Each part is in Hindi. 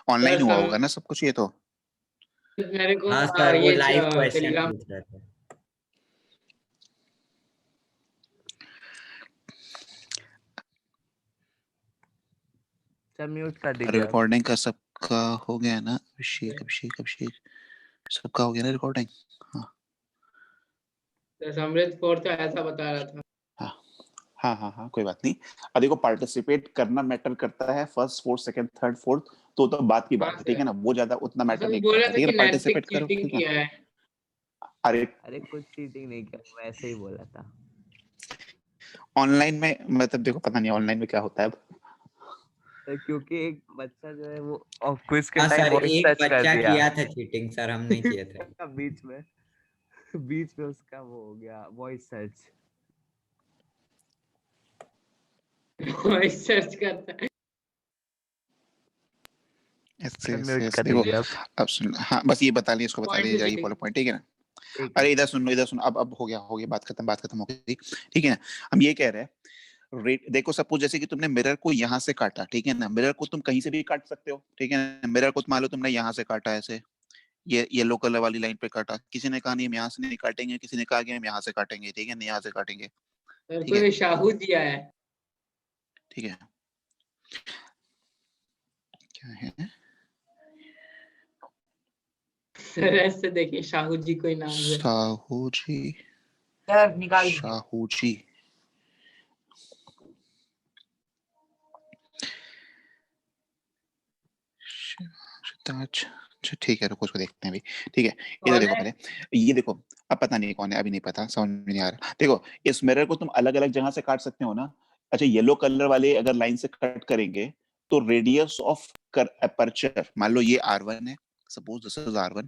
ऑनलाइन हुआ होगा सर ना सब कुछ ये तो। मेरे को हाँ सर, वो ये लाइव क्वेश्चन टेलीग्राम पूछ रहे थे। सर म्यूट कर दीजिए आप। रिकॉर्डिंग का सबका हो गया ना? अभिषेक अभिषेक अभिषेक सबका हो गया ना रिकॉर्डिंग? हाँ समृद्ध फोर्थ का ऐसा बता रहा था। हाँ हाँ हाँ हाँ, कोई बात नहीं। अब देखो पार्टिसिपेट करना मैटर करता है, first fourth second third fourth तो बात की हाँ बात है, ठीक है सर, ना, वो ज्यादा उतना मैटर सर नहीं बोला करता, था ठीक है कि ना, नैतिक पार्टिसिपेट करो, चीटिंग ठीक है। किया है। अरे अरे कुछ चीटिंग नहीं किया, मैं ऐसे ही बोला था। ऑनलाइन में मतलब देखो पता नहीं ऑनलाइन में क्या होता है अब। क्योंकि एक बच्चा जो है वो क्विज के हाँ टाइम सर, वॉइस एक सर्च कर बच्चा दिया। किया था चीटिंग सर, हम नहीं किए थे। बीच में उसका वो हो गया वॉइस सर्च। वॉइस सर्च करता है। ऐसे म्यूट ऐसे कर देखो। दीजिए आप। अब सुन, हाँ बस ये बता लिया, इसको बता पॉइंट लिया टू जाएगी चीटिंग। फॉलो पॉइंट, ठीक है ना। ठीक है। अरे इधर सुनो अब हो गया बात खत्म ठीक है ना। हम ये कह रहे हैं रेट देखो, सपोज जैसे कि तुमने मिरर को यहाँ से काटा, ठीक है ना, मिरर को तुम कहीं से भी काट सकते हो, ठीक है ना, मिरर को मान लो तुमने यहाँ से काटा ऐसे, ये येलो कलर वाली लाइन पे काटा, किसी ने कहा नहीं हम यहाँ से नहीं काटेंगे, किसी ने कहा कि हम यहाँ से काटेंगे, ठीक है ना, यहाँ से काटेंगे, सर ठीक है कोई शाहू दिया है। ठीक है। क्या है? सर ऐसे देखिए, शाहू जी कोई नाम से। साहू जी, सर निकाल दीजिए। शाहू जी, अच्छा ठीक है, रुको उसको देखते हैं अभी, ठीक है। इधर कौन देखो है? पहले, ये देखो, अब पता नहीं कौन है, अभी नहीं पता, समझ में नहीं आ रहा। देखो इस मिरर को तुम अलग अलग जगह से काट सकते हो ना। अच्छा येलो कलर वाले अगर लाइन से कट करेंगे तो रेडियस ऑफ कर अपर्चर, मान लो ये R1 है, सपोज दिस इज R1,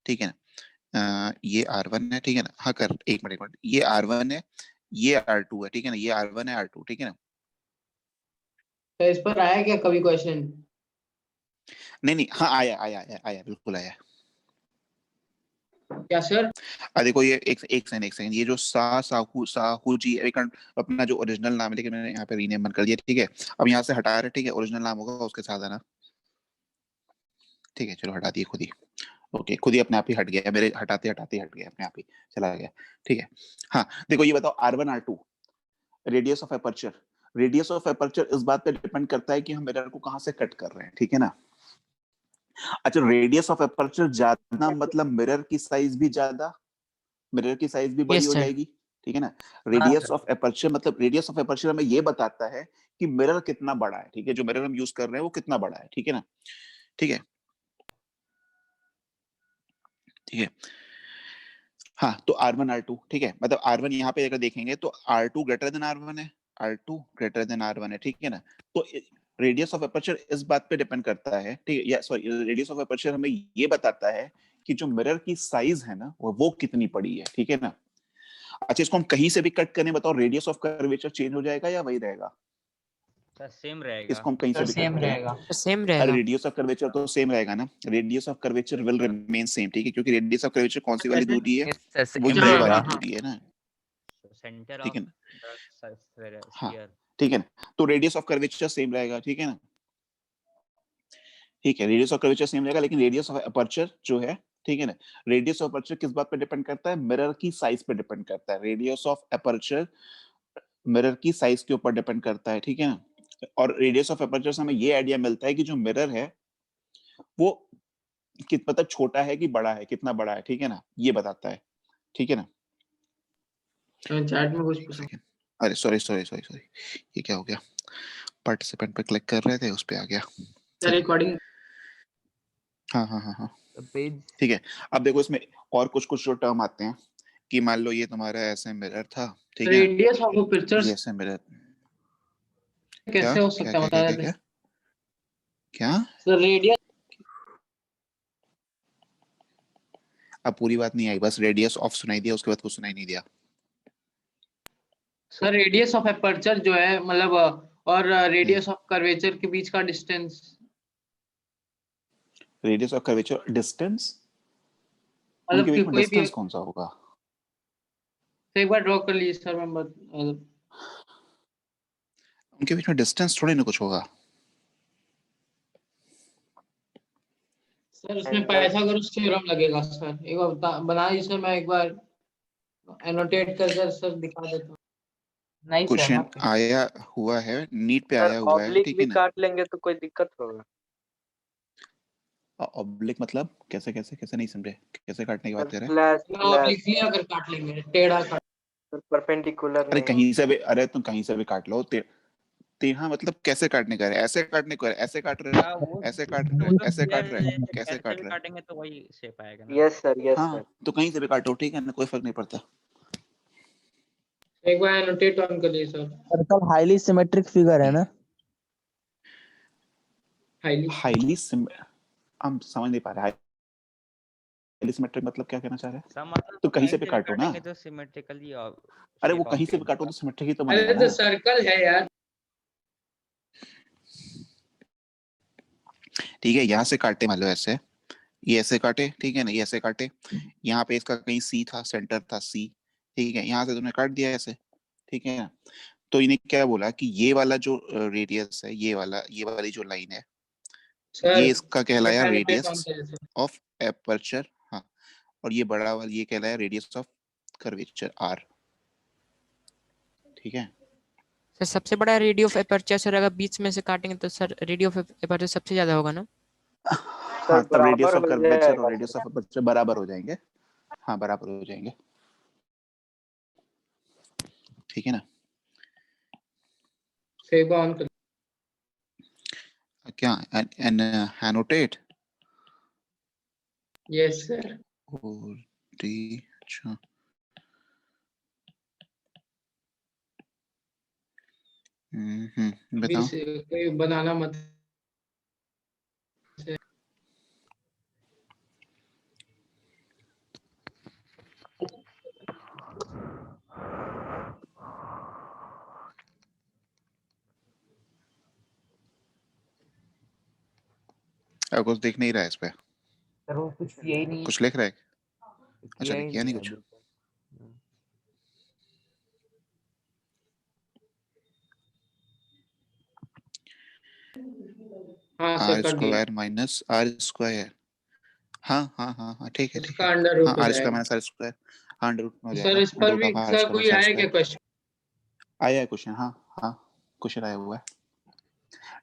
ठीक है ना, ये R1 है, ठीक है ना, हाँ कर एक मिनट ये R1 है, ये R2 है, ठीक है ना, ये R1 है R2, ठीक है ना। तो इस पर आया क्या कभी क्वेश्चन? नहीं नहीं, हाँ आया आया आया आया, बिल्कुल आया। क्या सर? देखो ये एक सेकंड, ये जो साहू जी एक अपना जो ओरिजिनल नाम है, लेकिन मैंने यहाँ पे रीनेम बंद कर दिया, ठीक है। अब यहाँ से हटा रहे, ठीक है, ओरिजिनल नाम होगा उसके साथ आना, ठीक है, चलो हटा दिए खुद ही, ओके, खुद ही अपने आप ही हट गया, मेरे हटाते हटाते हट गया, अपने आप ही चला गया, ठीक है। हाँ देखो ये बताओ R1 R2 radius of aperture, radius of aperture इस बात पे डिपेंड करता है कि हम मिरर को कहाँ से कट कर रहे हैं, ठीक है ना। अच्छा रेडियस ऑफ अपर्चर ज्यादा मतलब मिरर की साइज भी ज्यादा, मिरर की साइज भी बड़ी यस हो सर। जाएगी, ठीक है ना। हाँ रेडियस सर। ऑफ एपर्चर मतलब रेडियस ऑफ एपर्चर हमें ये बताता है कि मिरर कितना बड़ा है, ठीक है, जो मिरर हम यूज कर रहे हैं वो कितना बड़ा है, ठीक है ना, ठीक है ठीक है। हाँ तो R1 R2, ठीक है, मतलब R1 यहाँ पे अगर देखेंगे तो R2 ग्रेटर देन R1 है, R2 ग्रेटर देन R1 है, ठीक है ना। तो रेडियस ऑफ एपर्चर इस बात पे डिपेंड करता है, ठीक है, या सॉरी रेडियस ऑफ एपर्चर हमें ये बताता है कि जो मिरर की साइज है ना वो कितनी बड़ी है, ठीक है ना। अच्छा इसको हम कहीं से भी कट करें, बताओ रेडियस ऑफ कर्वेचर चेंज हो जाएगा या वही रहेगा? सर सेम रहेगा। इसको हम कहीं से सर भी सेम कट करें, रहेगा। सेम अरे रहेगा। रेडियस ऑफ कर्वेचर तो सेम रहेगा ना, radius of curvature will remain same, ठीक है, क्योंकि रेडियस ऑफ कर्वेचर कौन सी वाली दूरी है, वो सेम ये रहेगा। वाली दूरी है ना, सेंटर ठीक ऑफ है ना। द हाँ स्फीयर। ठीक है ना, तो रेडियस ऑफ कर्वेचर सेम रहेगा, ठीक है ना, ठीक है, रेडियस ऑफ कर्वेचर सेम रहेगा, लेकिन रेडियस ऑफ अपर्चर जो है, ठीक है ना, रेडियस ऑफ अपर्चर किस बात पे डिपेंड करता है, मिरर की साइज पे डिपेंड करता है, रेडियस ऑफ अपर्चर मिरर की साइज के ऊपर डिपेंड करता है, ठीक है ना। और रेडियस ऑफ अपर्चर से हमें ये आइडिया मिलता है कि जो मिरर है वो कितना मतलब छोटा है कि बड़ा है, कितना बड़ा है, ठीक है ना, ये बताता है, ठीक है ना। चैट में कुछ एक पूछा। सेकंड, अरे सॉरी सॉरी सॉरी सॉरी, ये क्या हो गया, पार्टिसिपेंट पे क्लिक कर रहे थे उस पे आ गया, सर ठीक है। रिकॉर्डिंग। हाँ हाँ हाँ हाँ पेज ठीक है। अब देखो इसमें और कुछ कुछ जो टर्म आते हैं कि मान लो ये तुम्हारा ऐसे मिरर था, ठीक है ना, रेडियस ऑफ पिक्चर्स ये ऐसे मिरर, क्या कैसे हो क्या सकता है क्या बता क्या क्या देते क्या क्या, सर? रेडियस, अब पूरी बात नहीं आई, बस रेडियस ऑफ सुनाई दिया, उसके बाद कुछ सुनाई नहीं दिया। सर रेडियस ऑफ अपर्चर जो है मतलब और रेडियस ऑफ कर्वेचर के बीच का distance. Radius of curvature distance, उनके मतलब कि बीच में कोई भी डिस्टेंस कौन सा होगा? तो एक बार ड्रॉ कर लीजिए सर। मैं उनके बीच में डिस्टेंस थोड़ी ना कुछ होगा। सर इसमें पाइथागोरस थ्योरम लगेगा सर, एक बार बना दीजिए सर, मैं एक बार एनोटेट कर सर दिखा देता हूँ। नहीं सर क्वेश्चन मत आया हुआ है, नीट पे सर आया हुआ है, ऑब्लिक ठीक भी है ना। काट लेंगे तो कोई दिक्कत होगा? ऑब्लिक मतलब कैसे कैसे कैसे नहीं समझे, कैसे काटने की सर बात कर रहे हैं? स्लैश ऑब्लिक ही अगर काट लेंगे, टेढ़ा काट। सर परपेंडिकुलर अरे नहीं। कहीं से भी, अरे तुम कहीं से भी काट लो। हाँ मतलब कैसे काटने का है, ऐसे काटने को है, ऐसे काट रहे हाँ, हो, वो ऐसे काट वो रहे हो, तो ऐसे दिया काट रहे है, हो, कैसे कैसे काट भी रहे हो। काटेंगे तो वही शेप आएगा ना। यस सर, यस हाँ सर। तो कहीं से भी काटो, ठीक है ना, कोई फर्क नहीं पड़ता। एक बार एनोटेट ऑन कर लीजिए sir. Circle highly symmetric figure है ना? हाईली हम समझ नहीं पा रहे, हाईली सिमेट्रिक मतलब क्या कहना चाह रहे हैं? सब मतलब तो कहीं से भी काटो ना। काटेंगे तो सिमेट्रिकली अरे वो कहीं से भी काटो तो सिमेट्रिक ही तो अरे बनेगा तो ना। सर्कल है यार। ठीक है, यहाँ से काटे मान लो ऐसे, ये ऐसे काटे, ठीक है ना, ये ऐसे काटे, यहाँ पे इसका कहीं सी था, सेंटर था सी, ठीक है, यहाँ से तुमने काट दिया ऐसे, ठीक है ना। तो इन्हें क्या बोला कि ये वाला जो रेडियस है, ये वाली जो लाइन है, सर ये इसका कहलाया एनोटेट ऑन रेडियस कर लीजिए सर। Of aperture. हाँ, और ये बड़ा वाला ये कहलाया रेडियस ऑफ कर्वेचर आर, ठीक है। सर सबसे बड़ा रेडियो ऑफ एपर्चर सर, अगर बीच में से काटेंगे तो सर रेडियो ऑफ एपर्चर सबसे ज्यादा होगा ना? हाँ, तब बराबर रेडियस ऑफ हो कर्वेचर जाएगा और रेडियस ऑफ एपर्चर बराबर हो जाएंगे। हाँ, बराबर हो जाएंगे, ठीक है ना। सेव ऑन कर। क्या एनोटेट यस सर। और डी, अच्छा बताओ। कोई बनाना मत। अब कुछ दिख नहीं रहा है इस पे, सर वो कुछ यही नहीं कुछ लिख रहा है? अच्छा, किया ही किया नहीं है कुछ। अभी तक। हाँ सर आर कर दिया। स्क्वायर माइनस आर स्क्वायर, हाँ हाँ हाँ हाँ, ठीक है ठीक इसका है। अंडर हाँ, रूट हो आर स्क्वायर जाएगा। माइनस आर स्क्वायर, हाँ अंडर रूट हो सर जाएगा, इस अंडर पर रूट भी ऑफ आर सर स्क्वायर कोई माइनस आर आया क्या स्क्वायर क्वेश्चन? आया है क्वेश्चन। हाँ हाँ, क्वेश्चन आया हुआ है,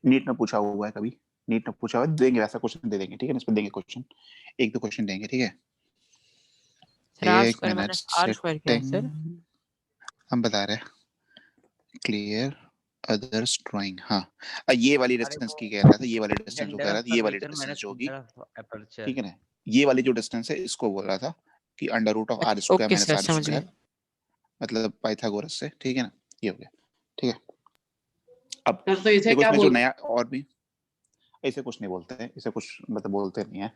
नीट में पूछा हुआ है कभी, नीट में पूछा हुआ है, देंगे वैसा क्वेश्चन दे देंगे, ठीक है ना, इस पर देंगे क्वेश्चन, एक दो क्वेश्चन देंगे, ठीक है। सर आर एक square minute, minus R square क्या है सर? हम बता रहे हैं, क्लियर अदर्स ड्राइंग। हाँ, ये वाली डिस्टेंस की कह रहा था, ये वाली डिस्टेंस जो कह सेंटर रहा ऑफ था, ये वाली कर्वेचर डिस्टेंस माइनस जो होगी, सेंटर ऑफ एपर्चर। ठीक है ना, ये वाली जो डिस्टेंस है इसको बोल रहा था कि under root of R square okay minus sir, R समझ गए। स्क्वायर, मतलब पाइथागोरस से, ठीक है ना, ये हो गया, ठीक है। अब सर तो इसे देखो क्या इसमें जो बोलते नया और भी, इसे कुछ नहीं बोलते हैं, इसे कुछ मतलब बोलते नहीं है,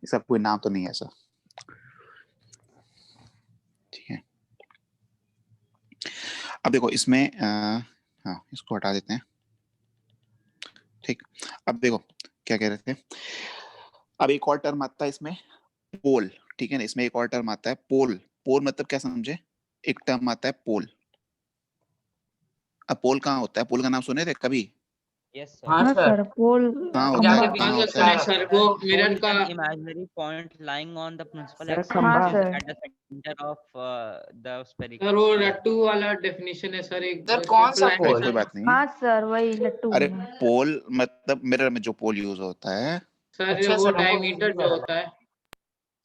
इसका कोई नाम तो नहीं है ऐसा, ठीक है। अब देखो इसमें हाँ, इसको हटा देते हैं, ठीक। अब देखो क्या कह रहे थे, अब एक और टर्म आता है इसमें, पोल, ठीक है ना, इसमें एक और टर्म आता है पोल। पोल मतलब क्या समझे, एक टर्म आता है पोल। अब पोल कहाँ होता है, पोल का नाम सुने थे कभी? Yes sir. हाँ सर पोल कहाँ वो होता जाके है, बीच कहाँ में हैं? होता है? खड़ा सुने रहता सर, है। वो मिरर का imaginary point lying on the principal sir, axis खंबा। which is sir. at the center of the spherical. Sir वो रट्टू वाला डेफिनेशन है सर, एक सर कौन सा ट्रिपल अरे पोल? कोई बात नहीं, सर वही लट्टू अरे पोल मतलब मिरर में जो पोल यूज होता है, सर अच्छा वो सर, हमको डायमीटर हिंदी जो में होता है,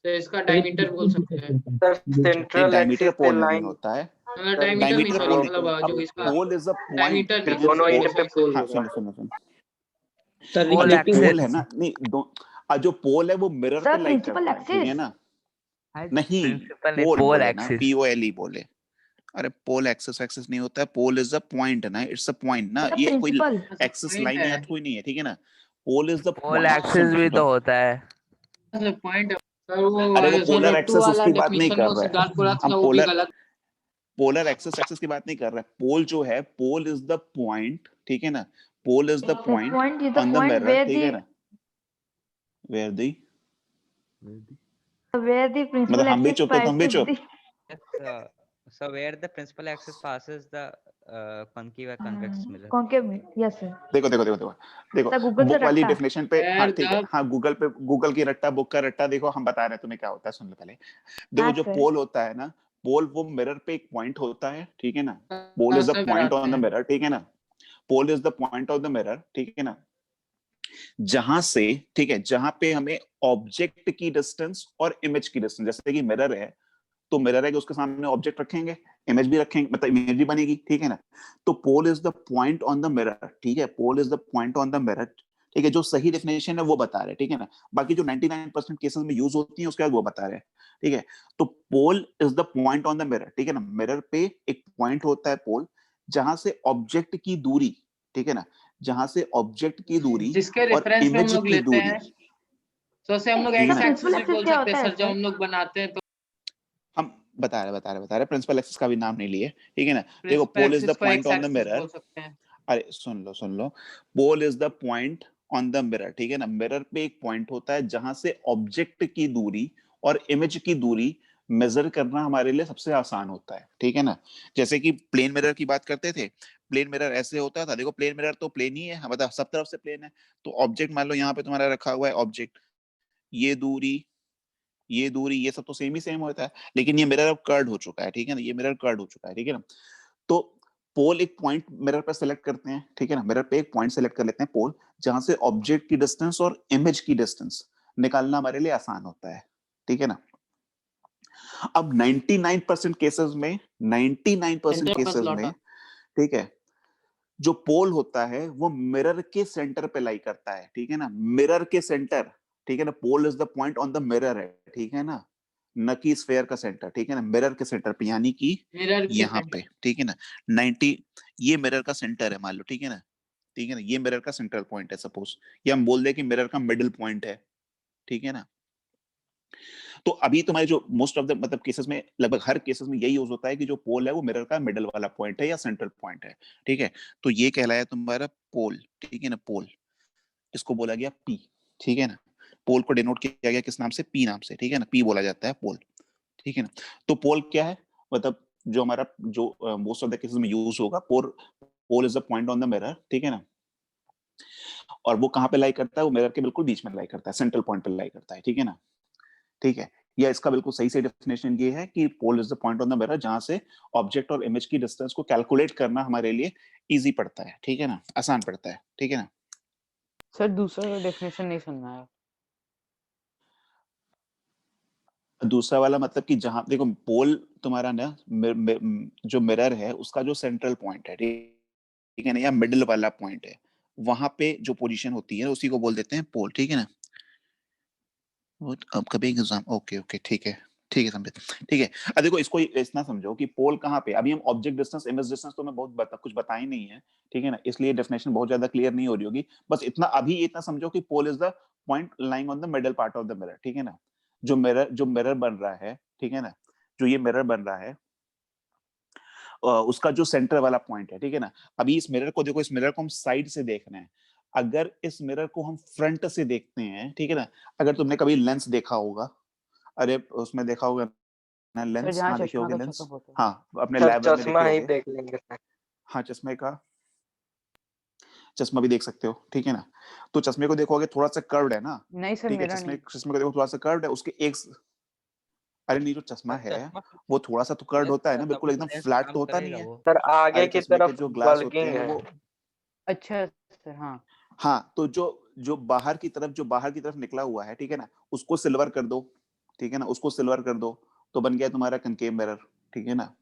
तो इसका डायमीटर बोल सकते हैं। सर नहीं, सेंट्रल डायमीटर एक्सिस से पोल में नहीं लाइन। होता है, मतलब डायमीटर नहीं, डायमीटर सॉरी, पोल, मतलब जो इसका pole is a point, diameter फिर नहीं, दोनों सही एंड पे सही पोल हाँ होगा। सुनो सुनो सुनो, सर पोल जो एक्सिस। पोल है ना, नहीं दो, जो पोल है वो मिरर पे लाइट करता है, ठीक है ना, नहीं, पोल है ना, POLE बोले। अरे पोल एक्सिस एक्सिस नहीं होता है, पोल इज अ पॉइंट ना, इट्स अ पॉइंट ना, ये कोई एक्सिस लाइन या कोई नहीं है, ठीक है ना, pole is the pole axis भी तो होता है। पॉइंट। सर वो अरे वो सर पोलर रट्टू एक्सिस वाला उसकी बात नहीं डेफिनेशन कर वो रहा है, सिद्धार्थ बोला हम था, वो भी गलत। पोलर एक्सिस एक्सिस की बात नहीं कर रहा है, पोल जो है, पोल इज द पॉइंट, ठीक है ना, pole is the point on the mirror, ठीक है ना, वेयर दी, मतलब हम भी चुप तो तुम भी चुप। Yes, So where the principal axis passes the concave or convex mirror. Concave yes sir देखो देखो देखो देखो देखो सर गूगल से बुक वाली रट्टा डेफिनेशन पे, हाँ Where ठीक है, the हाँ गूगल पे, गूगल की रट्टा, बुक का रट्टा, देखो हम बता रहे हैं तुम्हें क्या होता है, सुन लो पहले। देखो हाँ जो सर पोल होता है ना, पोल वो मिरर पे एक पॉइंट होता है, ठीक है ना, पोल इज द से पॉइंट ऑन बनाते द हैं। मिरर, ठीक है ना, pole is the point of the mirror, ठीक है ना, जहां से, ठीक है, जहां पे हमें ऑब्जेक्ट की डिस्टेंस और इमेज की डिस्टेंस, जैसे कि मिरर है तो मिरर है कि उसके सामने ऑब्जेक्ट रखेंगे, इमेज भी रखेंगे, मतलब इमेज भी बनेगी, ठीक है ना। तो pole is the point on the mirror, ठीक है, pole is the point on the mirror, ठीक है, जो सही डेफिनेशन है वो बता रहे हैं, ठीक है ना। बाकी जो 99% केसेस में यूज होती है उसके बाद वो बता रहे हैं, ठीक है। तो pole is the point on the mirror, ठीक है ना, मिरर पे एक पॉइंट होता है पोल, जहां से ऑब्जेक्ट की दूरी, ठीक है ना, जहां से ऑब्जेक्ट की दूरी जिसके और रेफरेंस में हम इमेज लोग की लेते दूरी, हैं, तो उसे हम लोग ठीक है एक्स ना। एक्सिस प्रिंसिपल भी एक्सिस बोल क्या सकते होता हैं है सर, जब सर हम लोग बनाते हैं तो हम बता रहे प्रिंसिपल एक्सिस का भी नाम नहीं लिए, ठीक है ना। देखो principal pole is the axis को point X on the axis mirror, बोल सकते हैं। अरे सुन लो, pole is the point on the mirror, ठीक है ना, मिरर पे एक पॉइंट होता है जहां से ऑब्जेक्ट की दूरी और इमेज की दूरी मेजर करना हमारे लिए सबसे आसान होता है, ठीक है ना। जैसे कि प्लेन मिरर की बात करते थे, प्लेन मिरर ऐसे होता था, देखो प्लेन मिरर तो प्लेन ही है, मतलब सब तरफ से प्लेन है, तो ऑब्जेक्ट मान लो यहाँ पे तुम्हारा रखा हुआ है ऑब्जेक्ट, ये दूरी, ये दूरी, ये सब तो सेम ही सेम होता है, लेकिन ये मिरर अब कर्ड हो चुका है, ठीक है ना, ये मिरर कर्ड हो चुका है, ठीक है ना। तो पोल एक पॉइंट मिरर पर सेलेक्ट करते हैं, ठीक है ना, मिरर पे एक पॉइंट सेलेक्ट कर लेते हैं पोल, जहां से ऑब्जेक्ट की डिस्टेंस और इमेज की डिस्टेंस निकालना हमारे लिए आसान होता है, ठीक है ना। अब 99% केसेस में, 99% सेंटर पर केसेस स्लॉट में, ठीक है, जो पोल होता है वो मिरर के सेंटर पे लाई करता है, ठीक है ना, मिरर के सेंटर, ठीक है ना, pole is the point on the mirror है, ठीक है ना, न कि स्फेयर का सेंटर, ठीक है ना, मिरर के सेंटर पे, यानी कि मिरर के यहाँ पे, ठीक है ना, 90, ये मिरर का सेंटर है मान लो, ठीक है ना, ठीक है ना, ये मिरर का सेंट्रल पॉइंट है सपोज, या हम बोल दे कि मिरर का मिडिल पॉइंट है, ठीक है ना। तो अभी तुम्हारे जो मोस्ट ऑफ द मतलब केसेस में, लगभग हर केसेस में यही यूज होता है कि जो पोल है वो मिरर का मिडल वाला पॉइंट है या सेंट्रल पॉइंट है, ठीक है। तो ये कहलाया तुम्हारा पोल, ठीक है ना, पोल, इसको बोला गया पी, ठीक है ना, पोल को डिनोट किया गया किस नाम से, पी नाम से, ठीक है ना, पी बोला जाता है पोल, ठीक है ना। तो पोल क्या है, मतलब जो हमारा जो मोस्ट ऑफ द केसेस में यूज होगा, pole is the point on the mirror, ठीक है ना, और वो कहाँ पे लाई करता है, वो मिरर के बिल्कुल बीच में लाई करता है, सेंट्रल पॉइंट पे लाई करता है, ठीक है ना, ठीक है। या इसका बिल्कुल सही से डेफिनेशन ये है कि pole is the point on the mirror जहां से ऑब्जेक्ट और इमेज की डिस्टेंस को कैलकुलेट करना हमारे लिए इजी पड़ता है, ठीक है ना, आसान पड़ता है, ठीक है ना। सर दूसरा डेफिनेशन नहीं समझ आया। दूसरा वाला मतलब कि जहां देखो पोल तुम्हारा ना जो मिरर है उसका जो सेंट्रल पॉइंट है, ठीक है ना, या मिडिल वाला पॉइंट है, वहां पे जो पोजीशन होती है उसी को बोल देते हैं पोल, ठीक है ना। वो अब कभी एग्जाम, ओके ओके ठीक है समझे, ठीक है। अब देखो इसको इतना समझो कि पोल कहाँ पे, अभी हम ऑब्जेक्ट डिस्टेंस इमेज डिस्टेंस तो मैं बहुत कुछ बताया ही नहीं है, ठीक है ना, इसलिए डेफिनेशन बहुत ज्यादा क्लियर नहीं हो रही होगी, बस इतना अभी इतना समझो कि pole is the point lying on the middle part of the mirror, ठीक है ना। जो मिरर बन रहा है, ठीक है ना, जो ये मिरर बन रहा है उसका जो सेंटर वाला पॉइंट है, ठीक है ना। अभी इस मिरर को देखो, इस मिरर को हम साइड से देख रहे हैं, अगर इस मिरर को हम फ्रंट से देखते हैं, ठीक है ना, अगर तुमने कभी लेंस देखा होगा, अरे उसमें देखा होगा ना सर लेंस, जहाँ हाँ देखे चश्मा होगे का लेंस, चेकअप होता है। हाँ अपने सर लैब में देखे चश्मा ही होगे, देख लेंगे सर। हाँ चश्मे का, चश्मा भी देख सकते हो, ठीक है ना। तो चश्मे को देखोगे थोड़ा सा कर्व्ड है ना, नहीं सर ठीक है, मेरा चश्मे नहीं। चश्मे को देखो थोड़ा सा कर्व्ड है, उसके एक, अरे नहीं जो चश्मा है वो थोड़ा सा तो कर्व्ड होता है ना, बिल्कुल एकदम फ्लैट तो होता नहीं है। वो सर आगे अरे की चश्मे के तरफ जो ग्लास होते बल्किंग हैं है। वो, अच्छा सर हाँ। हाँ तो जो बाहर की तरफ निकला हुआ है, ठीक है ना, उसको सिल्वर कर दो, ठीक है ना, उसको सिल्वर कर दो, तो बन गया तुम्हारा कनकेव मिरर, ठीक है ना,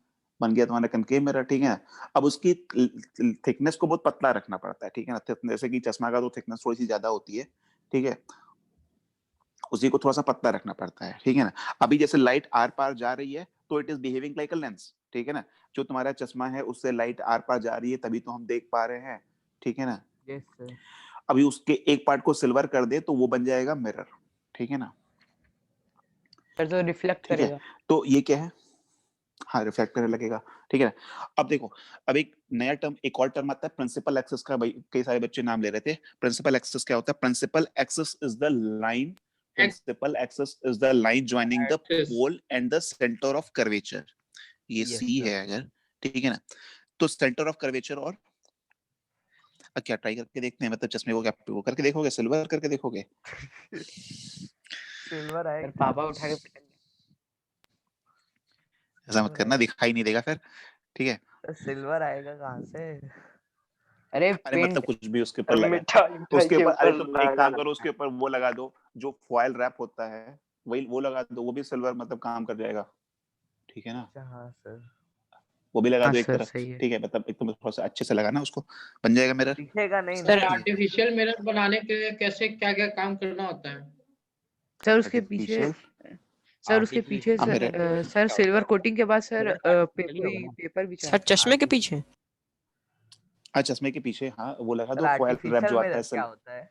बन गया तुम्हारा कनकेव मिरर, ठीक है ना। अब उसकी थिकनेस को बहुत पतला रखना पड़ता है, ठीक है ना, जैसे कि चश्मा का तो थिकनेस थोड़ी सी ज्यादा होती है, ठीक है, उसी को थोड़ा सा पतला रखना पड़ता है, ठीक है ना। अभी जैसे लाइट आर पार जा रही है तो it is behaving like a lens, ठीक है ना, जो तुम्हारा चश्मा है उससे लाइट आर पार जा रही है तभी तो हम देख पा रहे हैं, ठीक है ना। Yes sir. अभी उसके एक पार्ट को सिल्वर कर दे तो वो बन जाएगा मिरर, ठीक है ना, सर तो रिफ्लेक्ट ठीक है। करेगा। तो ये क्या है, हाँ रिफ्लेक्ट करने लगेगा, ठीक है ना। अब देखो, अब एक नया टर्म, एक और टर्म आता है प्रिंसिपल एक्सिस का, भाई कई सारे बच्चे नाम ले रहे थे। प्रिंसिपल एक्सिस क्या होता है, principal axis is the line, principal axis is the line joining the Axis. Pole and the centre of curvature, ये Yes, सी sir. है अगर, ठीक है ना, तो सेंटर ऑफ कर्वेचर और क्या ट्राई करके देखते हैं, मतलब चश्मे को क्या वो करके देखोगे, सिल्वर करके देखोगे? सिल्वर सर आएगा। पापा उठा के पिटेंगे। ऐसा मत करना, दिखाई नहीं देगा फिर, ठीक है। सिल्वर आएगा कहाँ से? अरे अरे मतलब पेंट कुछ भी उसके ऊपर लगा, उसके ऊपर, अरे तुम एक काम करो, उसके ऊपर वो लगा दो जो फॉयल रैप होता है, वही वो लगा दो, वो भी सिल्वर मतलब काम कर जाएगा, ठीक है ना। अच्छा हाँ सर, वो भी लगा हाँ दो एक सर तरफ, सही है। ठीक है, मतलब एकदम थोड़ा सा अच्छे से लगाना उसको, बन जाएगा मिरर। दिखेगा नहीं सर ना। आर्टिफिशियल मिरर बनाने के लिए कैसे क्या क्या काम करना होता है? सर उसके पीछे आर्टिफिशियल सर उसके पीछे हाँ, sir mirror sir silver coating के बाद सर artificially कोई होगा ना। पेपर बिछा सर चश्मे के पीछे हाँ चश्मे के पीछे, हाँ वो लगा सर दो फॉयल रैप आर्टिफिशियल जो आता मिरर है क्या होता है?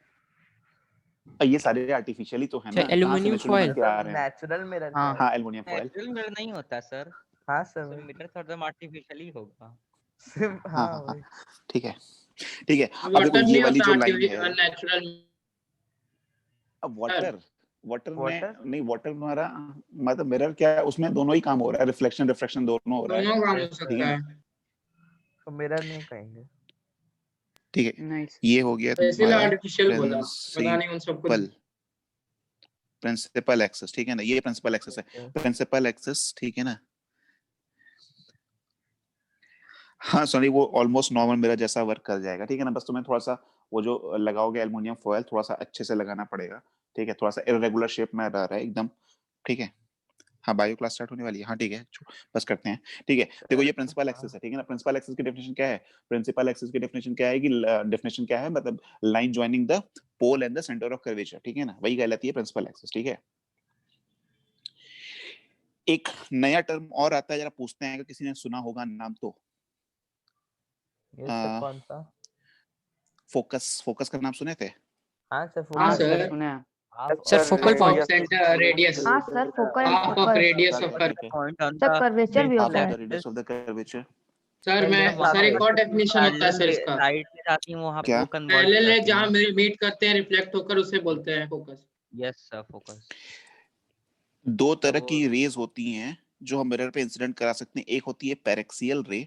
ये सारे आर्टिफिशियली तो है अच्छा ना, कहाँ से एल्युमिनियम नेचुरली बन फॉयल। के आ रहे हैं। नेचुरल मिरर क्या हाँ होता हाँ एल्युमिनियम फॉयल, नेचुरल मिरर नहीं होता सर, है? हाँ सर तो वही। मिरर थोड़ा आर्टिफिशियली होगा। हाँ हाँ हाँ हाँ वही। ठीक है, ठीक है। अब देखो वाटर ये नहीं वाली होता जो लाइन है, नेचुरल? अब वाटर वाटर में वाटर नहीं, वाटर हमारा मतलब मिरर क्या है, उसमें दोनों ही काम हो रहा है, रिफ्लेक्शन रिफ्लेक्शन दोनों हो रहा है, दोनों काम हो ठीक सकता है है। ना, तो मिरर नहीं कहेंगे। ठीक है। नाइस। ये हो गया तो इसीलिए तुम्हारा आर्टिफिशियल बोला, पता नहीं उन सबको। प्रिंसिपल एक्सेस, ठीक है ना, ये प्रिंसिपल एक्सेस है, Yes. प्रिंसिपल एक्सेस, ठीक है ना। हाँ सॉरी, वो ऑलमोस्ट नॉर्मल मिरर जैसा वर्क कर जाएगा, ठीक है ना, बस तुम्हें थोड़ा सा वो जो लगाओगे एल्युमिनियम फॉयल थोड़ा सा अच्छे से लगाना पड़ेगा, ठीक है, थोड़ा सा इरेगुलर शेप में रह रहा है एकदम, ठीक है। हाँ बायो क्लास स्टार्ट होने वाली है, हाँ ठीक है, बस करते हैं, ठीक है। देखो ये प्रिंसिपल एक्सेस है, ठीक है ना, प्रिंसिपल एक्सेस की डेफिनेशन क्या है, प्रिंसिपल एक्सेस की डेफिनेशन क्या है कि डेफिनेशन क्या है, मतलब line joining the pole and the centre of curvature, ठीक है ना, वही कहलाती है प्रिंसिपल एक्सेस, ठीक है। एक नया टर्म और आता है, जरा पूछते हैं अगर किसी ने सुना होगा नाम तो, ये सर कौन सा? फोकस, फोकस का नाम सुने थे? हाँ सर हाँ फोकस। सर, सुना है। Sir focal half of centre radius, हाँ sir focal and half of focus radius of curve. Point on sir curvature भी हाफ होता ऑफ है। The radius of the curvature. Sir मैं सर एक और डेफिनेशन होता है सर इसका, लाइट में जाती है वहां क्या? वो कन्वर्ट पैरेलल है करती जहाँ है। मीट करते हैं रिफ्लेक्ट होकर, उसे बोलते हैं फोकस। Yes sir focus. दो तरह वो- की रेज होती हैं जो हम मिरर पे इंसिडेंट करा सकते हैं, एक होती है पैरेक्सियल रे,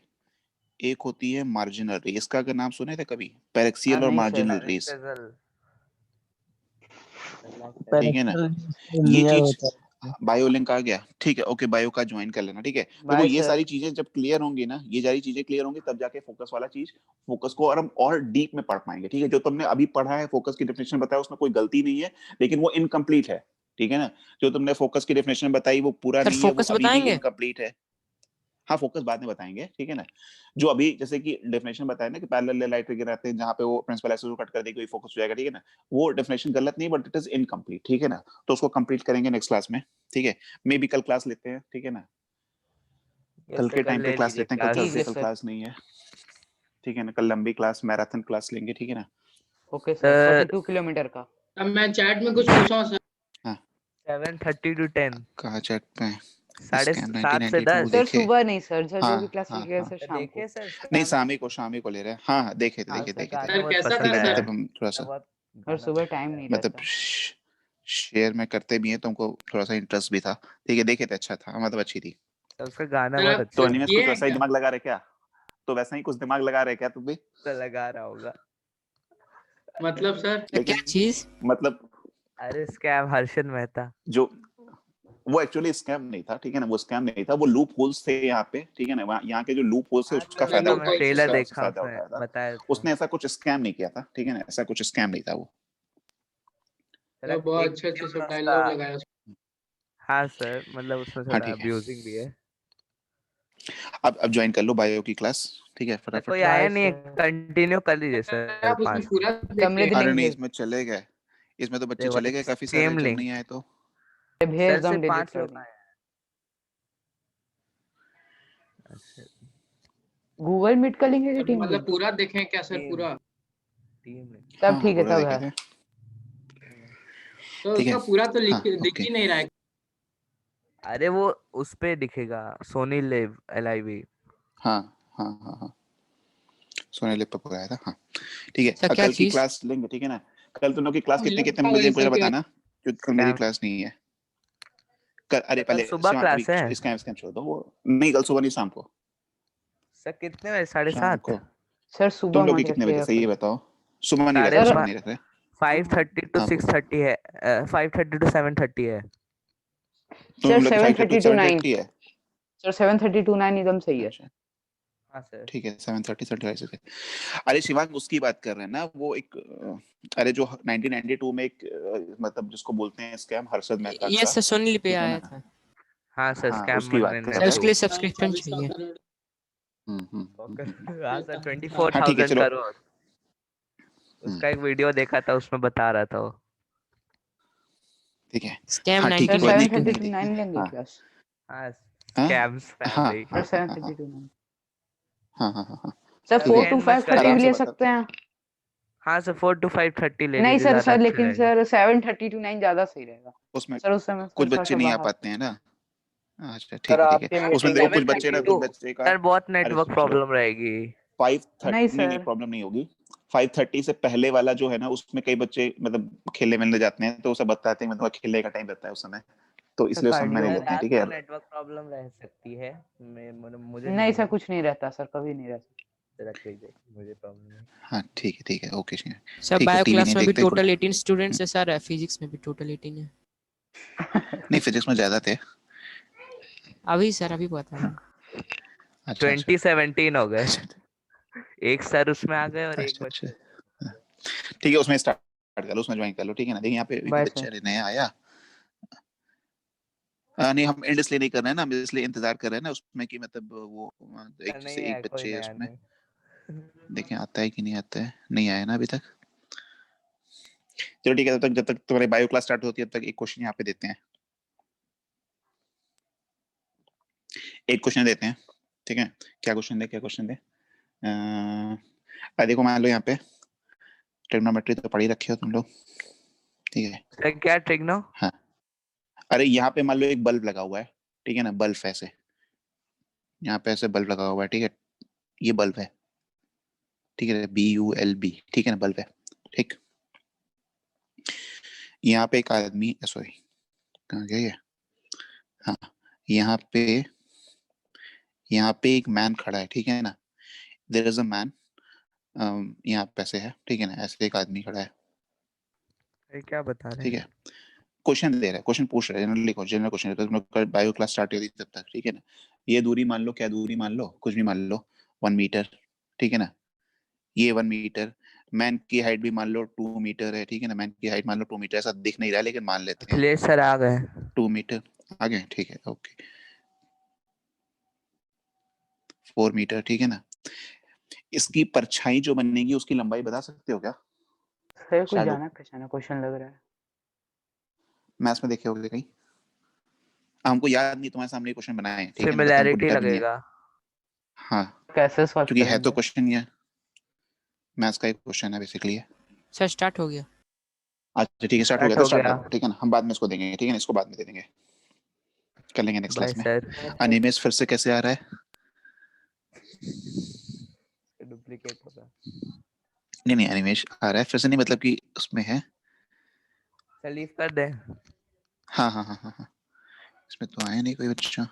एक होती है मार्जिनल रे। इसका अगर नाम सुने थे कभी, पैरेक्सियल और नहीं सर। Marginal raise, Parallel. ठीक है ना। ये चीज बायोलिंक आ गया, ठीक है, ओके, बायो का ज्वाइन कर लेना, ठीक है। देखो Bye, ये sir. सारी चीजें जब क्लियर होंगी ना, ये सारी चीजें क्लियर होंगी तब जाके फोकस वाला चीज, फोकस को और हम और डीप में पढ़ पाएंगे, ठीक है। जो तुमने अभी पढ़ा है फोकस की डेफिनेशन बताया उसमें कोई गलती नहीं है, लेकिन वो इनकम्प्लीट है, ठीक है ना। जो तुमने फोकस की डेफिनेशन बताई वो पूरा सर नहीं है, वो फोकस अभी भी बताएंगे? इनकम्प्लीट है। हाँ फोकस बाद में बताएंगे, ठीक है ना। जो अभी जैसे कि डेफिनेशन बताया ना कि पैरेलल लाइट रे रहते हैं जहाँ पे वो प्रिंसिपल एक्सेस को कट कर देगी, फोकस हो जाएगा, ठीक है ना। वो डेफिनेशन गलत नहीं, बट इट इज इनकम्प्लीट, ठीक है ना। तो उसको कंप्लीट करेंगे नेक्स्ट क्लास में, ठीक है। मे भी कल क्लास लेते हैं, ठीक है ना, कल के टाइम पे क्लास लेते हैं, कल ठीक थर्सडे, है कल सर। क्लास नहीं है, ठीक है ना। कल लंबी क्लास मैराथन क्लास लेंगे, ठीक है ना। ओके सर, 42 किलोमीटर का। अब मैं चैट में कुछ पूछा हूँ सर। 7:30 to 10. कहाँ चेक पे साढ़े स्कैम 7 से 1992 10. सर देखे? सुबह नहीं सर, सर जो हाँ भी क्लास हाँ लिखेगा हाँ, सर शाम को। देखिए सर नहीं शाम ही को ले रहे हैं, हाँ हाँ देखे थे, हाँ, देखे सर, देखे गाना थे, सर बहुत कैसा पसंद था ठीक है, सर? मतलब हम थोड़ा सा बहुत सर सुबह टाइम नहीं मतलब रहता। शेयर में करते भी हैं, तुमको थोड़ा सा इंटरेस्ट भी था, ठीक है, देखे थे, अच्छा था, मतलब अच्छी थी। उसका गाना सर बहुत आप अच्छा तो है. एनिमेस ये कुछ है वैसा ही क्या? दिमाग लगा रहे क्या? तो वैसा ही कुछ दिमाग लगा रहे क्या तुम भी? तो लगा रहा होगा. मतलब सर क्या लेकिन चीज? मतलब अरे स्कैम हर्षन मेहता. जो वो एक्चुअली स्कैम नहीं था, ठीक है ना, वो स्कैम नहीं था, वो लूप होल्स थे यहाँ पे, ठीक है ना, यहाँ के जो लूप होल्स थे उसका फायदा loop उठाया, holes ट्रेलर उसका देखा फायदा उसमें उठाया था। बताया था. उसने ऐसा कुछ स्कैम नहीं किया था, ठीक है ना, ऐसा कुछ स्कैम नहीं था वो। तो बहुत अच्छे अच्छे सब डायलॉग लगाया उसने। हाँ सर, मतलब उसमें हाँ थोड़ा ठीक है, अब्यूजिंग भी है. अब ज्वाइन कर लो बायो की क्लास, ठीक है, सर फटाफट। कोई आया नहीं, कंटिन्यू कर लीजिए सर. आप उसमें 5 पूरा कमले देख अरे लिंक नहीं भेज, इसमें चले गए, इसमें तो बच्चे देखो, चले गए काफी सारे, सेम जब लिंक. नहीं आए तो। भेज सर दो, हम से डिलीट 5 कर लोग देंगे। आए हैं. अच्छा, गूगल मीट कर लेंगे कि टीम मतलब लिंक? पूरा देखें क्या सर? टीम पूरा टीम लिंक. तब हाँ ठीक है, पूरा तब देखे है। थे, तो ठीक है, उसका पूरा तो हाँ दिख ओके, ही नहीं रहा है। अरे वो उस पे दिखेगा, सोनी लिव LIV. हाँ हाँ हाँ हाँ, सोने लिप पर आया था, हाँ ठीक है। सर क्या कल की चीज? क्लास लेंगे, ठीक है ना। कल तुम लोग की क्लास कितने मुझे कितने पता बजे वही मुझे सब क्या बताना, क्योंकि कल मेरी क्या? क्लास नहीं है। अरे कल पहले सुबह शिवांग, क्लास अभी है इसका छोड़ दो, वो नहीं, कल सुबह नहीं, शाम को। सर। कितने बजे? साढ़े शाम सात? को सर तुम सुबह लोग की मत कितने बजे रखिएगा सही, ये कल। बताओ। सुबह नहीं रख साढ़े रहे, सर सुबह नहीं रख रहे। 5:30 to हाँ, 6:30 है। 5:30 to 7:30 है। सर तुम लोग की 7:30 to 9 5:30 है। सर 7:30 to 9 एकदम सही है। अच्छा हाँ सर। ठीक है, 7:30 से 2:30 से। अरे शिवांग, उसकी बात कर रहे हैं ना, वो एक अरे जो 1992 में एक मतलब जिसको बोलते हैं स्कैम, हर्षद मेहता यस का, सर, सोनी पे ठीक है आया ना। था हाँ सर, हाँ, स्कैम उसकी बात कर सर, रहे उसके हैं। लिए सब्सक्रिप्शन चाहिए। हाँ सर, हाँ ठीक है, 24,000 चलो। करोड़। उसका एक वीडियो देखा था, उसमें बता रहा था वो। ठीक है। स्कैम हाँ ठीक है, सर कोई नहीं, 7:30 to नहीं, 9 लेंगे हाँ क्लास। हाँ, हाँ स्कैम्स हाँ फैमिली। सर हाँ 7:30 to 9 हाँ हाँ हाँ हाँ, सर सर 4 ठीक to है, 10 मत 5:30 आराम भी से ले बता। सकते हैं। हाँ सर, 4 to 5:30 ले नहीं लीजिए, सर, ज्यादा सर अच्छा लेकिन रहेगा। सर 7:30 to 9 ज्यादा सही रहेगा। उसमें सर उस समय कुछ सर बच्चे सब नहीं आ बाहर। पाते हैं ना। अच्छा ठीक सर है, ठीक है। आपके उसमें मीटिंग देखो है कुछ बच्चे ना, 7:32 कुछ बच्चे का, सर, बहुत अरे नेटवर्क चलो, प्रॉब्लम रहेगी। 5:30 नहीं नहीं, सर। प्रॉब्लम नहीं होगी। 5:30 से पहले वाला जो है ना, उसमें कई बच्चे मतलब खेलने मिलने जाते हैं, तो उसे बताते हैं मतलब खेलने का टाइम रहता है उस समय, तो सर इसलिए उस समय कार्डियो नहीं सर लेते हैं, रात ठीक है। को नेटवर्क प्रॉब्लम रह सकती है। मुझे नहीं नहीं सर है। कुछ नहीं रहता सर, कभी नहीं रहता। रख लीजिए, मुझे प्रॉब्लम नहीं। हाँ ठीक है, ओके। सर ठीक है, बायो टीवी क्लास नहीं में भी देखते टोटल 18 स्टूडेंट्स है सर, फिजिक्स में भी टोटल 18 है। नहीं, फिजिक्स में ज्यादा थे। अभी सर, अभी बता रहा हूँ। अच्छा अच्छा 2017 हो गए। अच्छा एक सर उसमें आ गए और एक अच्छा अच्छा, बच्चे। हाँ, ठीक है, उसमें स्टार्ट कर लो, उसमें ज्वाइन कर लो, ठीक है ना। देखिए यहाँ पे एक बाय बच्चा सर। नया आया। नहीं, हम एंड इसलिए नहीं कर रहे हैं ना, हम इसलिए इंतजार कर रहे हैं ना उसमें कि मतलब वो एक नहीं जैसे है, एक कोई बच्चे है नया उसमें, नहीं। देखें आता है कि नहीं आता है, नहीं आया ना अभी तक। चलो ठीक है, जब तक तुम्हारी बायो क्लास स्टार्ट होती है तब तक एक क्वेश्चन यहाँ पे देते हैं, एक क्वेश्चन देते हैं, ठीक है। क्या क्वेश्चन दे? देखो मान लो यहाँ पे ट्रिग्नोमेट्री तो पढ़ी रखे हो तुम लोग, ठीक है। सर क्या ट्रिग्नो? हाँ, अरे यहाँ पे मान लो एक बल्ब लगा हुआ है, ठीक है ना, बल्ब ऐसे, यहाँ पे ऐसे बल्ब लगा हुआ है, ठीक है, ये बल्ब है, ठीक है, BULB, ठीक है ना, बल्ब है, ठीक। यहाँ पे एक आदमी, सॉरी कहाँ गया ये, हाँ, यहाँ पे एक मैन खड़ा है, ठीक है ना, देयर इज अ मैन, यहाँ पे ऐसे है, ठीक है ना, ऐसे एक आदमी खड़ा है, ये क्या बता रहे ठीक हैं? है। क्वेश्चन दे रहा है, क्वेश्चन पूछ रहा है, जनरली जनरल क्वेश्चन है, तो तुम लोग बायो क्लास स्टार्ट होती तब तक, ठीक है ना। ये दूरी मान लो, क्या दूरी मान लो, कुछ भी मान लो, 1 मीटर, ठीक है ना, ये 1 मीटर, मैन की हाइट भी मान लो 2 मीटर है, ठीक है ना, मैन की हाइट मान लो 2 मीटर, ऐसा दिख नहीं रहा है लेकिन मान लेते हैं अखिलेश सर आ गए। 2 मीटर, आगे, ठीक है, ओके, 4 मीटर, ठीक है ना। इसकी परछाई जो बनेगी उसकी लंबाई बता सकते हो क्या? सर कुछ शैडो, जाना पहचाना क्वेश्चन लग रहा है। मैथ्स में देखे होगे कहीं, हमको याद नहीं, तुम्हारे सामने क्वेश्चन बनाए हैं, ठीक है ना, बट हमको सिमिलैरिटी डेटा भी नहीं है। लगेगा। हाँ, कैसे सॉल्व क्योंकि है तो करेंगे? क्वेश्चन ये मैथ्स का एक क्वेश्चन है बेसिकली है। सर स्टार्ट हो गया। अच्छा ठीक है, स्टार्ट हो गया स्टार्ट तो हो स्टार्ट गया। करो, ठीक है ना, हम बाद में इसको देंगे, ठीक है ना, इसको बाद में दे देंगे, कर लेंगे नेक्स्ट बाय क्लास में। सर। अनिमेश फिर से कैसे आ रहा है? डुप्लीकेट होगा। नहीं अनिमेश आ रहा है फिर से, नहीं मतलब कि उसमें है। सर लीव कर दे। हाँ, इसमें तो आया नहीं कोई बच्चा।